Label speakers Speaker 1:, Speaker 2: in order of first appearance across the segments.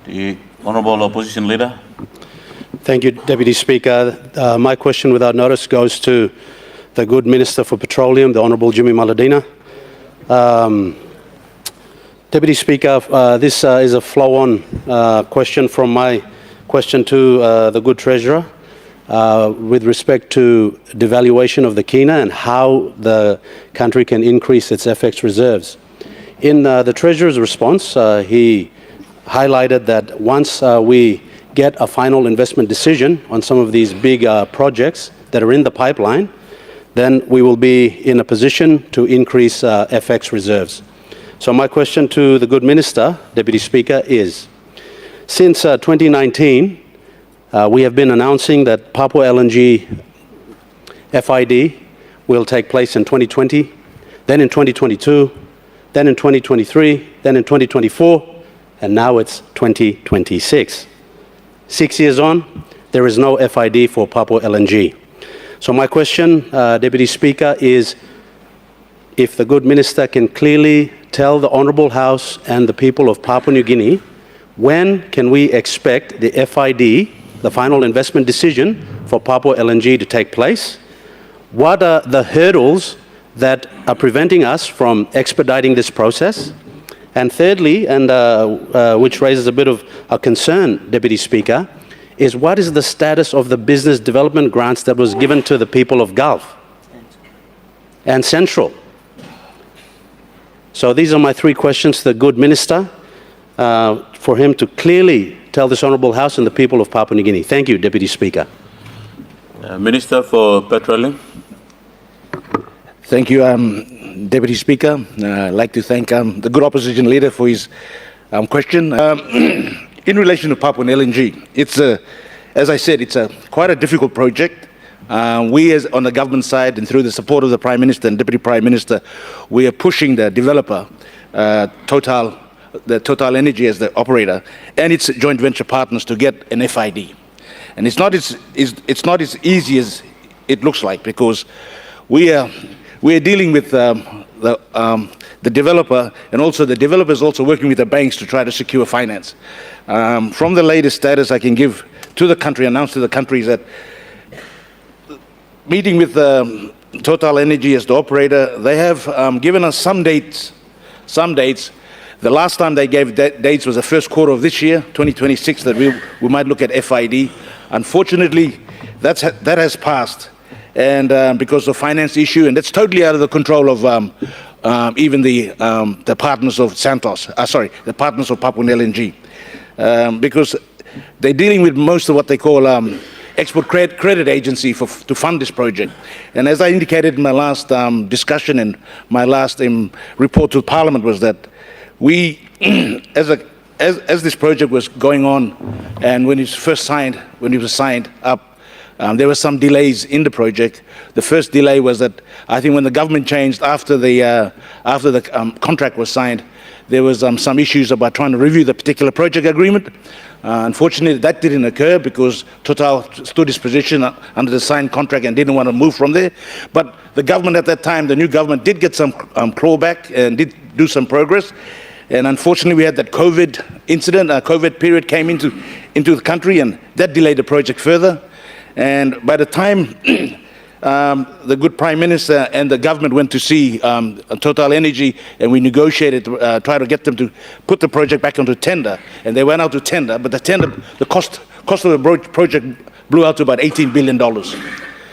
Speaker 1: The Honourable Opposition Leader.
Speaker 2: Thank you, Deputy Speaker. My question without notice goes to the good Minister for Petroleum, the Honourable Jimmy Maladina. Deputy Speaker, this is a flow-on question from my question to the good Treasurer with respect to devaluation of the kina and how the country can increase its FX reserves. In the Treasurer's response, he highlighted that once we get a final investment decision on some of these big projects that are in the pipeline, then we will be in a position to increase FX reserves. So my question to the good Minister, Deputy Speaker, is, since 2019, we have been announcing that Papua LNG FID will take place in 2020, then in 2022, then in 2023, then in 2024, and now it's 2026. 6 years on, there is no FID for Papua LNG. So my question, Deputy Speaker, is if the good Minister can clearly tell the Honourable House and the people of Papua New Guinea, when can we expect the FID, the final investment decision for Papua LNG to take place? What are the hurdles that are preventing us from expediting this process? And thirdly, and which raises a bit of a concern, Deputy Speaker, is what is the status of the business development grants that was given to the people of Gulf and Central? So these are my three questions to the good Minister for him to clearly tell this Honourable House and the people of Papua New Guinea. Thank you, Deputy Speaker.
Speaker 1: Minister for Petroleum.
Speaker 3: Thank you, Deputy Speaker. I'd like to thank the good opposition leader for his question. In relation to Papua LNG, it's as I said, it's quite a difficult project. We, as on the government side, and through the support of the Prime Minister and Deputy Prime Minister, we are pushing the developer, Total Energy as the operator, and its joint venture partners to get an FID. And it's not as easy as it looks like, because we are dealing with the developer, and also the developer is also working with the banks to try to secure finance. From the latest status I can give to the country, announce to the country, is that meeting with Total Energy as the operator, they have given us some dates. The last time they gave dates was the first quarter of this year, 2026, that we might look at FID. Unfortunately, that has passed, and because of finance issue, and that's totally out of the control of even the partners of the partners of Papua LNG, because they're dealing with most of what they call export credit agency to fund this project. And as I indicated in my last discussion and my last report to Parliament, was that we, as this project was going on, and when it was signed up, there were some delays in the project. The first delay was that I think when the government changed after the contract was signed, there was some issues about trying to review the particular project agreement. Unfortunately, that didn't occur because Total stood its position under the signed contract and didn't want to move from there. But the government at that time, the new government, did get some clawback and did do some progress. And unfortunately, we had that COVID incident. COVID period came into the country, and that delayed the project further. And by the time the good Prime Minister and the government went to see Total Energy, and we negotiated, try to get them to put the project back onto tender, and they went out to tender, but the cost of the project blew out to about $18 billion.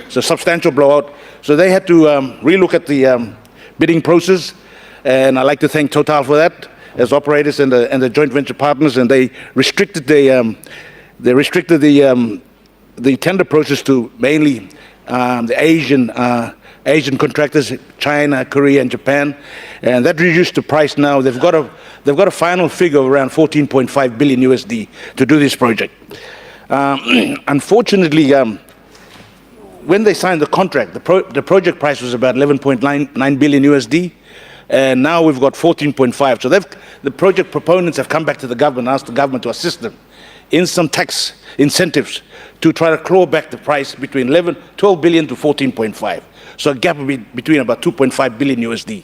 Speaker 3: So substantial blowout. So they had to relook at the bidding process, and I'd like to thank Total for that, as operators and the joint venture partners, and they restricted the tender process to mainly the Asian contractors, China, Korea, and Japan, and that reduced the price. Now they've got a final figure of around $14.5 billion USD to do this project. Unfortunately, when they signed the contract, the project price was about 11.9 billion USD, and now we've got 14.5. So the project proponents have come back to the government, asked the government to assist them in some tax incentives to try to claw back the price between 12 billion to 14.5. So a gap between about 2.5 billion USD.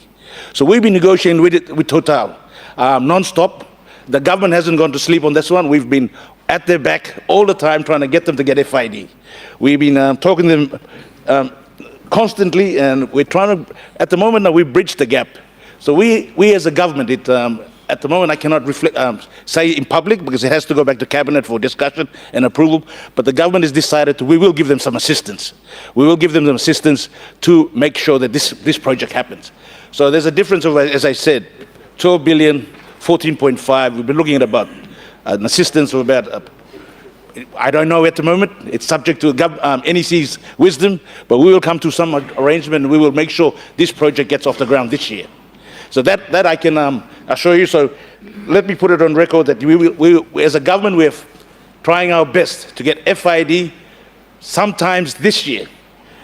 Speaker 3: So we've been negotiating with Total non-stop. The government hasn't gone to sleep on this one. We've been at their back all the time trying to get them to get FID. We've been talking to them constantly, and we're trying to, at the moment now, we bridge the gap. So we as a government, at the moment I cannot say in public because it has to go back to cabinet for discussion and approval, but the government has decided we will give them some assistance. We will give them some assistance to make sure that this project happens. So there's a difference of, as I said, 12 billion, 14.5. We've been looking at about an assistance of about, I don't know at the moment. It's subject to NEC's wisdom, but we will come to some arrangement and we will make sure this project gets off the ground this year. So that I can assure you. So let me put it on record that we as a government, we're trying our best to get FID sometimes this year.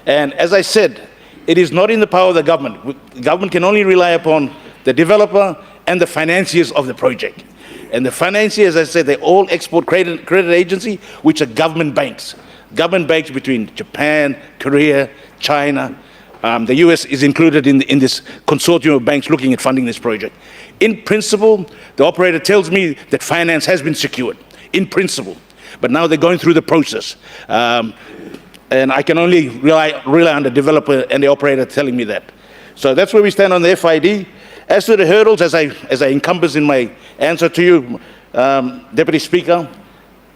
Speaker 3: And as I said, it is not in the power of the government. The government can only rely upon the developer and the financiers of the project. And the financiers, as I said, they're all export credit agency, which are government banks. Government banks between Japan, Korea, China. The US is included in this consortium of banks looking at funding this project. In principle, the operator tells me that finance has been secured, in principle. But now they're going through the process. And I can only rely on the developer and the operator telling me that. So that's where we stand on the FID. As to the hurdles, as I encompass in my answer to you, Deputy Speaker,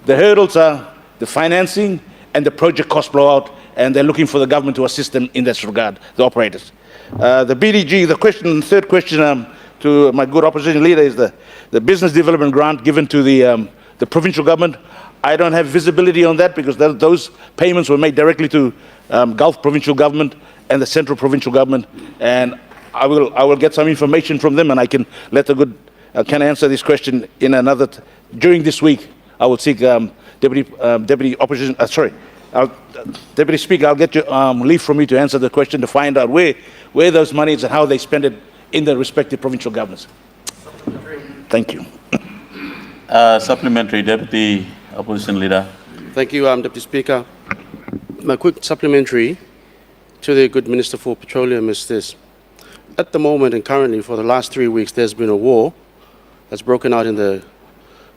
Speaker 3: the hurdles are the financing and the project cost blowout, and they're looking for the government to assist them in this regard, the operators. The BDG, the third question to my good opposition leader is the business development grant given to the provincial government. I don't have visibility on that because those payments were made directly to Gulf provincial government and the central provincial government, and I will get some information from them, and I can let the good can answer this question in another during this week. I will seek Deputy Opposition. Deputy Speaker, I'll get you leave from you to answer the question to find out where those monies and how they spend it in the respective provincial governments. Thank you.
Speaker 1: Supplementary, Deputy Opposition Leader.
Speaker 2: Thank you, Deputy Speaker. My quick supplementary to the good Minister for Petroleum is this. At the moment and currently for the last 3 weeks, there's been a war that's broken out in the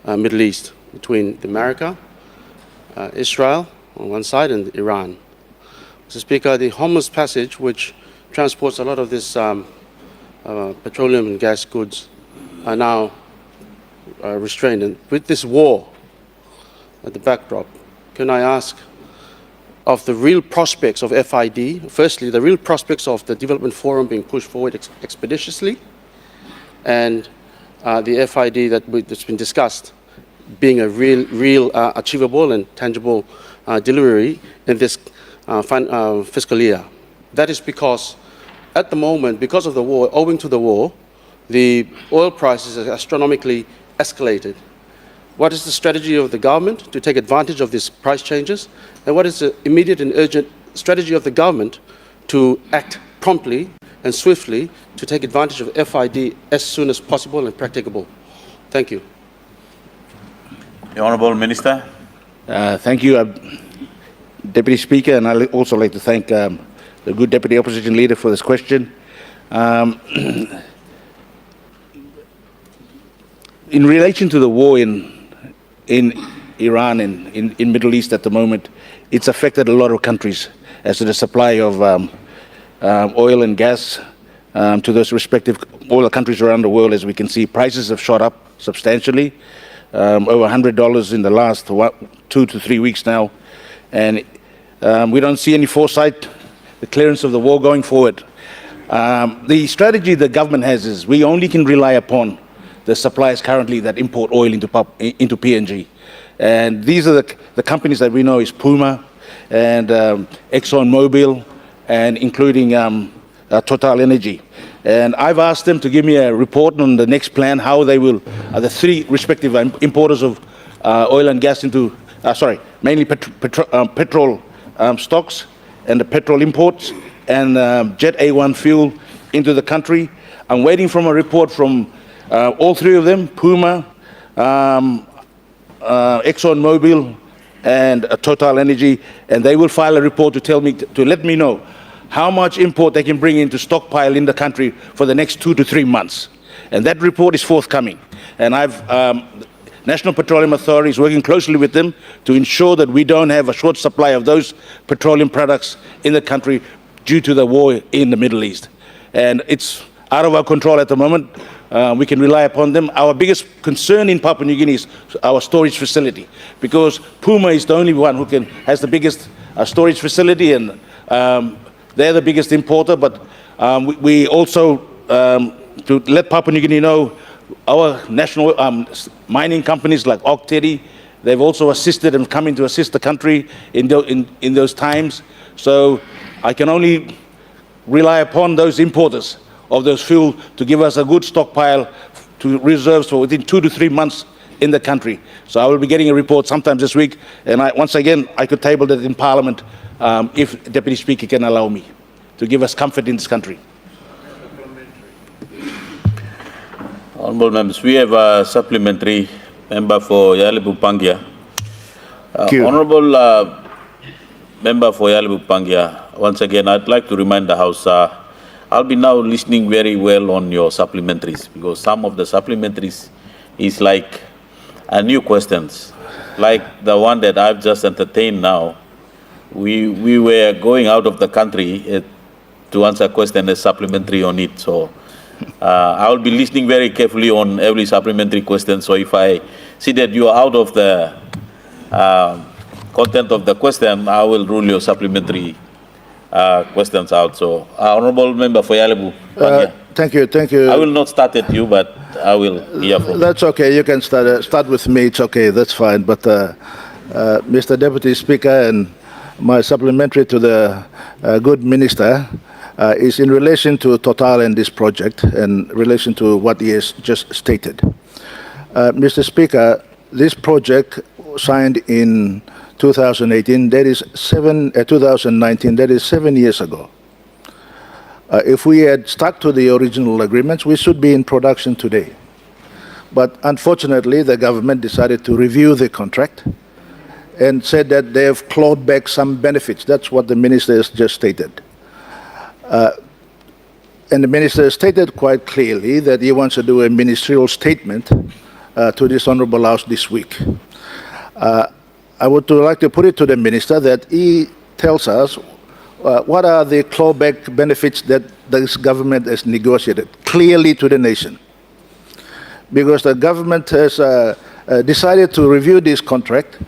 Speaker 2: Middle East between America, Israel on one side, and Iran. Mr. Speaker, the Hormuz Passage, which transports a lot of this petroleum and gas goods, are now restrained. And with this war at the backdrop, can I ask of the real prospects of FID, firstly, the real prospects of the development forum being pushed forward expeditiously, and the FID that's been discussed being a real achievable and tangible delivery in this fiscal year. That is because at the moment, because of the war, owing to the war, the oil prices are astronomically escalated. What is the strategy of the government to take advantage of these price changes? And what is the immediate and urgent strategy of the government to act promptly and swiftly to take advantage of FID as soon as possible and practicable? Thank you.
Speaker 1: The Honourable Minister.
Speaker 3: Thank you, Deputy Speaker, and I'd also like to thank the good Deputy Opposition Leader for this question. In relation to the war in Iran and in Middle East at the moment, it's affected a lot of countries as to the supply of oil and gas to those respective oil countries around the world. As we can see, prices have shot up substantially, over $100 in the last 2 to 3 weeks now, and we don't see any foresight, the clearance of the war going forward. The strategy the government has is we only can rely upon the suppliers currently that import oil into PNG. And these are the companies that we know is Puma and ExxonMobil, and including Total Energy. And I've asked them to give me a report on the next plan, how they will, the three respective importers of oil and gas into, mainly petrol stocks and the petrol imports and Jet A1 fuel into the country. I'm waiting for a report from all three of them, Puma, ExxonMobil, and Total Energy, and they will file a report to let me know how much import they can bring into stockpile in the country for the next 2 to 3 months. And that report is forthcoming. And National Petroleum Authority is working closely with them to ensure that we don't have a short supply of those petroleum products in the country due to the war in the Middle East. And it's out of our control at the moment. We can rely upon them. Our biggest concern in Papua New Guinea is our storage facility, because Puma is the only one who has the biggest storage facility, and they're the biggest importer. But we also, to let Papua New Guinea know, our national mining companies like Octedi, they've also assisted and come in to assist the country in those times. So I can only rely upon those importers of those fuel to give us a good stockpile to reserves for within 2 to 3 months in the country. So I will be getting a report sometime this week, and once again I could table that in Parliament if Deputy Speaker can allow me to give us comfort in this country.
Speaker 1: Honourable members, we have a supplementary member for Yalibu Pangia. Honourable member for Yalibu Pangia, once again I'd like to remind the House, I'll be now listening very well on your supplementaries, because some of the supplementaries is like new questions, like the one that I've just entertained now. We were going out of the country to answer a question as supplementary on it. So I will be listening very carefully on every supplementary question. So if I see that you are out of the content of the question, I will rule your supplementary questions out. So, Honourable Member for Yalibu.
Speaker 4: Thank you.
Speaker 1: I will not start at you, but I will hear from you.
Speaker 4: That's okay. You can start with me. It's okay. That's fine. But Mr. Deputy Speaker, and my supplementary to the good minister is in relation to Total and this project, and in relation to what he has just stated. Mr. Speaker, this project signed in 2018, that is 2019, that is 7 years ago. If we had stuck to the original agreements, we should be in production today. But unfortunately, the government decided to review the contract and said that they have clawed back some benefits. That's what the minister has just stated. And the minister stated quite clearly that he wants to do a ministerial statement to this Honourable House this week. I would like to put it to the minister that he tells us what are the clawback benefits that this government has negotiated clearly to the nation. Because the government has decided to review this contract,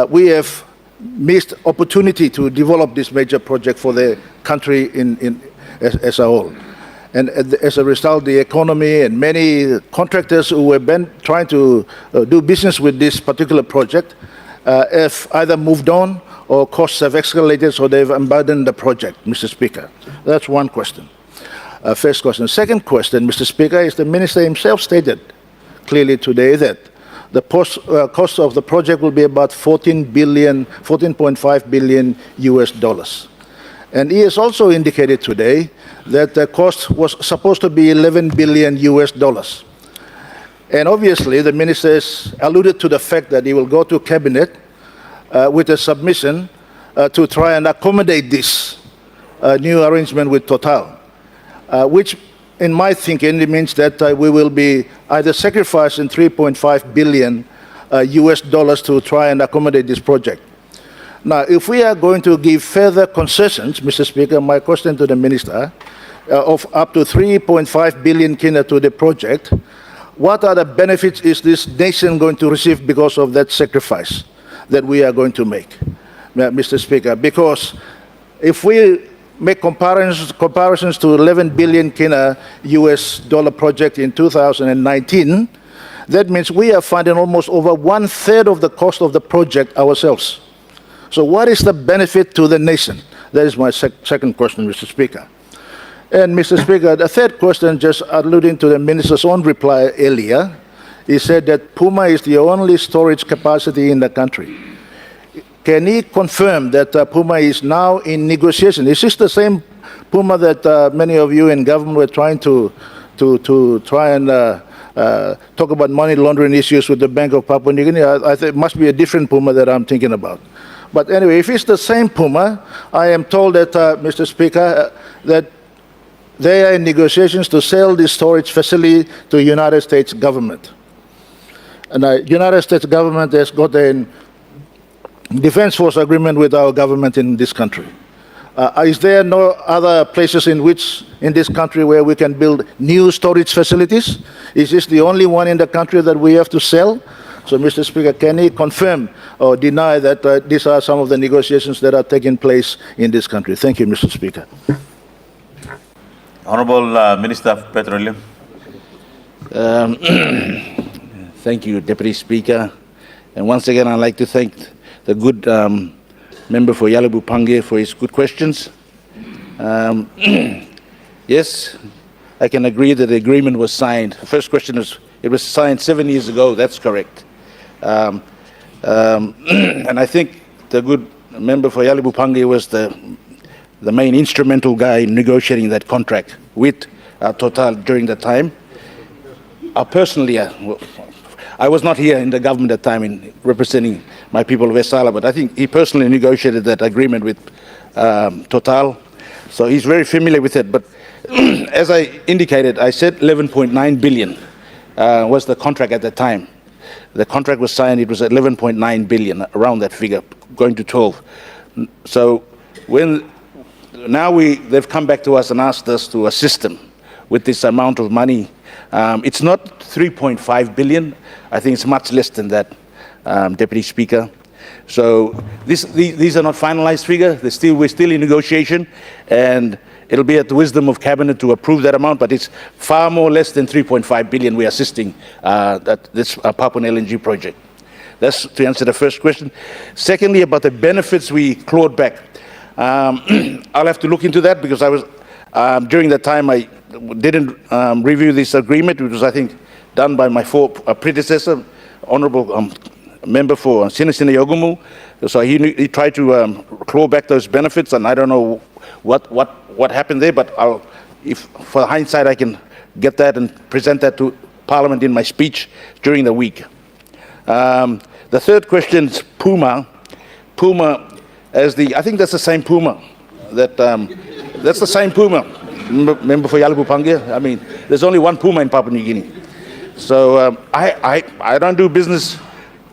Speaker 4: we have missed opportunity to develop this major project for the country as a whole. And as a result, the economy and many contractors who have been trying to do business with this particular project have either moved on or costs have escalated, so they've abandoned the project, Mr. Speaker. That's one question. First question. Second question, Mr. Speaker, is the minister himself stated clearly today that the cost of the project will be about 14.5 billion US dollars. And he has also indicated today that the cost was supposed to be 11 billion US dollars. And obviously, the minister has alluded to the fact that he will go to cabinet with a submission to try and accommodate this new arrangement with Total, which in my thinking, it means that we will be either sacrificing 3.5 billion US dollars to try and accommodate this project. Now, if we are going to give further concessions, Mr. Speaker, my question to the minister, of up to 3.5 billion kina to the project, what are the benefits is this nation going to receive because of that sacrifice that we are going to make, Mr. Speaker? Because if we make comparisons to 11 billion kina US dollar project in 2019, that means we are funding almost over 1/3 of the cost of the project ourselves. So what is the benefit to the nation? That is my second question, Mr. Speaker. And Mr. Speaker, the third question, just alluding to the minister's own reply earlier, he said that Puma is the only storage capacity in the country. Can he confirm that Puma is now in negotiation? Is this the same Puma that many of you in government were trying to try and talk about money laundering issues with the Bank of Papua New Guinea? I think it must be a different Puma that I'm thinking about. But anyway, if it's the same Puma, I am told that, Mr. Speaker, that they are in negotiations to sell this storage facility to the United States government. And the United States government has got a defense force agreement with our government in this country. Is there no other places in this country where we can build new storage facilities? Is this the only one in the country that we have to sell? So, Mr. Speaker, can he confirm or deny that these are some of the negotiations that are taking place in this country? Thank you, Mr. Speaker.
Speaker 1: Honourable Minister of Petroleum.
Speaker 3: Thank you, Deputy Speaker. And once again, I'd like to thank the good member for Yalibu Pange for his good questions. Yes, I can agree that the agreement was signed. The first question is, it was signed 7 years ago. That's correct. And I think the good member for Yalibu Pange was the main instrumental guy in negotiating that contract with Total during that time. Personally, I was not here in the government at the time in representing my people of West Island, but I think he personally negotiated that agreement with Total. So he's very familiar with it. But as I indicated, I said 11.9 billion was the contract at the time. The contract was signed, it was at 11.9 billion, around that figure, going to 12. So they've come back to us and asked us to assist them with this amount of money. It's not 3.5 billion. I think it's much less than that, Deputy Speaker. So these are not finalized figures. We're still in negotiation, and it'll be at the wisdom of Cabinet to approve that amount, but it's far more less than 3.5 billion we're assisting this Papua LNG project. That's to answer the first question. Secondly, about the benefits we clawed back. I'll have to look into that because I was, during that time, I didn't review this agreement, which was, I think, done by my predecessor, Honourable Member for Sinisina Yogumu. So he tried to claw back those benefits, and I don't know what happened there, but if for hindsight I can get that and present that to Parliament in my speech during the week. The third question is Puma. Puma, I think that's the same Puma. That's the same Puma. Member for Yalibu Pange. I mean, there's only one Puma in Papua New Guinea. So I don't do business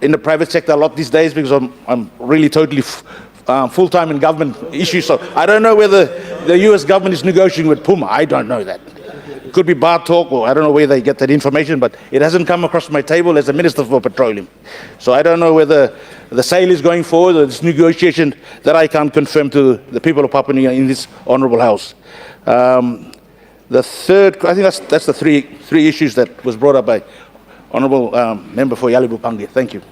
Speaker 3: in the private sector a lot these days because I'm really totally full-time in government issues. So I don't know whether the US government is negotiating with Puma. I don't know that. It could be bar talk, or I don't know where they get that information, but it hasn't come across my table as a Minister for Petroleum. So I don't know whether the sale is going forward or this negotiation that I can't confirm to the people of Papua New Guinea in this Honourable House. The third, I think that's the three issues that was brought up by Honourable Member for Yalibu Pange. Thank you.